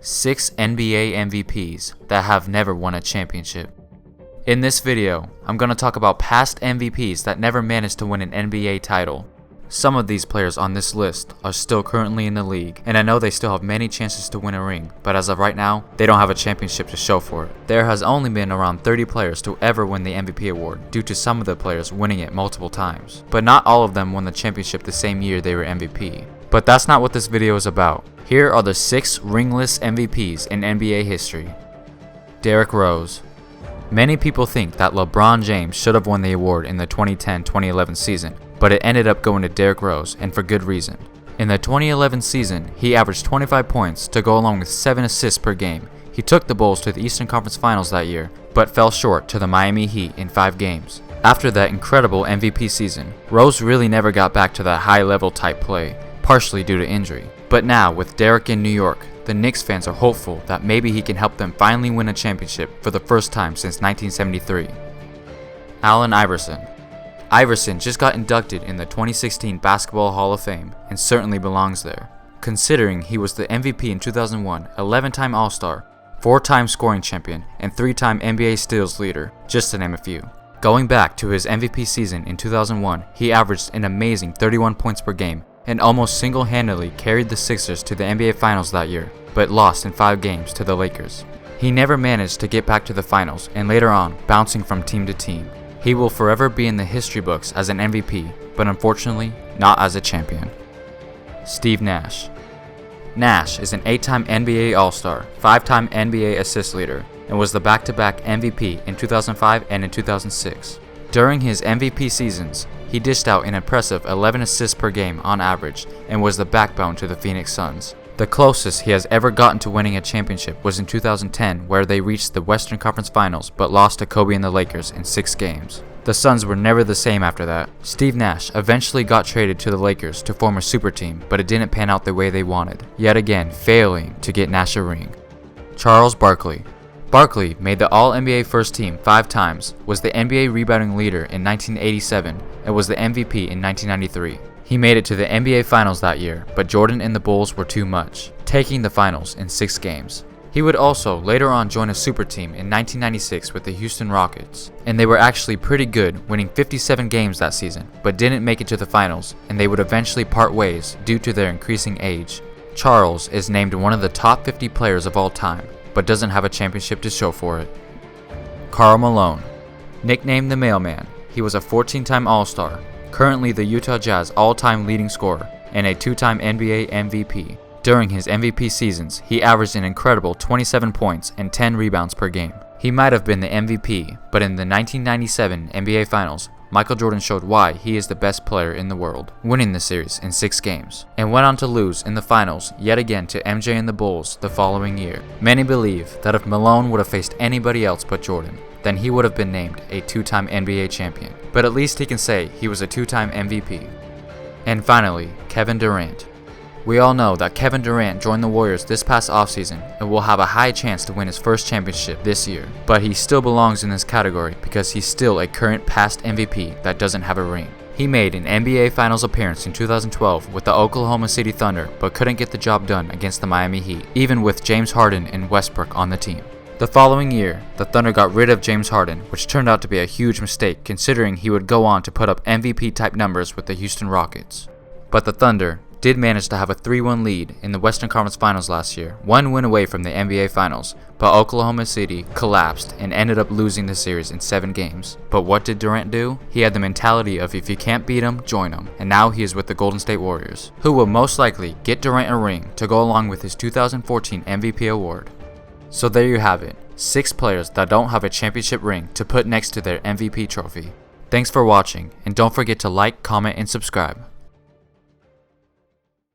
6 NBA MVPs that have never won a championship. In this video, I'm going to talk about past MVPs that never managed to win an NBA title. Some of these players on this list are still currently in the league, and I know they still have many chances to win a ring, but as of right now, they don't have a championship to show for it. There has only been around 30 players to ever win the MVP award due to some of the players winning it multiple times, but not all of them won the championship the same year they were MVP. But that's not what this video is about. Here are the 6 ringless MVPs in NBA history. Derrick Rose. Many people think that LeBron James should have won the award in the 2010-2011 season, but it ended up going to Derrick Rose, and for good reason. In the 2011 season, he averaged 25 points to go along with 7 assists per game. He took the Bulls to the Eastern Conference Finals that year, but fell short to the Miami Heat in 5 games. After that incredible MVP season, Rose really never got back to that high-level type play, partially due to injury. But now, with Derrick in New York, the Knicks fans are hopeful that maybe he can help them finally win a championship for the first time since 1973. Allen Iverson. Iverson just got inducted in the 2016 Basketball Hall of Fame and certainly belongs there, considering he was the MVP in 2001, 11-time All-Star, 4-time scoring champion, and 3-time NBA steals leader, just to name a few. Going back to his MVP season in 2001, he averaged an amazing 31 points per game and almost single-handedly carried the Sixers to the NBA Finals that year, but lost in 5 games to the Lakers. He never managed to get back to the finals and later on, bouncing from team to team. He will forever be in the history books as an MVP, but unfortunately, not as a champion. Steve Nash. Nash is an 8-time NBA All-Star, 5-time NBA assist leader, and was the back-to-back MVP in 2005 and in 2006. During his MVP seasons, he dished out an impressive 11 assists per game on average and was the backbone to the Phoenix Suns. The closest he has ever gotten to winning a championship was in 2010, where they reached the Western Conference Finals but lost to Kobe and the Lakers in 6 games. The Suns were never the same after that. Steve Nash eventually got traded to the Lakers to form a super team, but it didn't pan out the way they wanted, yet again failing to get Nash a ring. Charles Barkley. Barkley made the All-NBA First Team 5 times, was the NBA rebounding leader in 1987, and was the MVP in 1993. He made it to the NBA Finals that year, but Jordan and the Bulls were too much, taking the finals in 6 games. He would also later on join a super team in 1996 with the Houston Rockets, and they were actually pretty good, winning 57 games that season, but didn't make it to the finals, and they would eventually part ways due to their increasing age. Charles is named one of the top 50 players of all time, but doesn't have a championship to show for it. Karl Malone. Nicknamed the Mailman, he was a 14-time All-Star, currently the Utah Jazz all-time leading scorer, and a 2-time NBA MVP. During his MVP seasons, he averaged an incredible 27 points and 10 rebounds per game. He might have been the MVP, but in the 1997 NBA Finals, Michael Jordan showed why he is the best player in the world, winning the series in 6 games, and went on to lose in the finals yet again to MJ and the Bulls the following year. Many believe that if Malone would have faced anybody else but Jordan, then he would have been named a 2-time NBA champion, but at least he can say he was a 2-time MVP. And finally, Kevin Durant. We all know that Kevin Durant joined the Warriors this past offseason and will have a high chance to win his first championship this year, but he still belongs in this category because he's still a current past MVP that doesn't have a ring. He made an NBA Finals appearance in 2012 with the Oklahoma City Thunder but couldn't get the job done against the Miami Heat, even with James Harden and Westbrook on the team. The following year, the Thunder got rid of James Harden, which turned out to be a huge mistake considering he would go on to put up MVP-type numbers with the Houston Rockets. But the Thunder did manage to have a 3-1 lead in the Western Conference Finals last year, 1 win away from the NBA Finals, but Oklahoma City collapsed and ended up losing the series in 7 games. But what did Durant do? He had the mentality of if you can't beat him, join him, and now he is with the Golden State Warriors, who will most likely get Durant a ring to go along with his 2014 MVP award. So there you have it, 6 players that don't have a championship ring to put next to their MVP trophy. Thanks for watching, and don't forget to like, comment, and subscribe.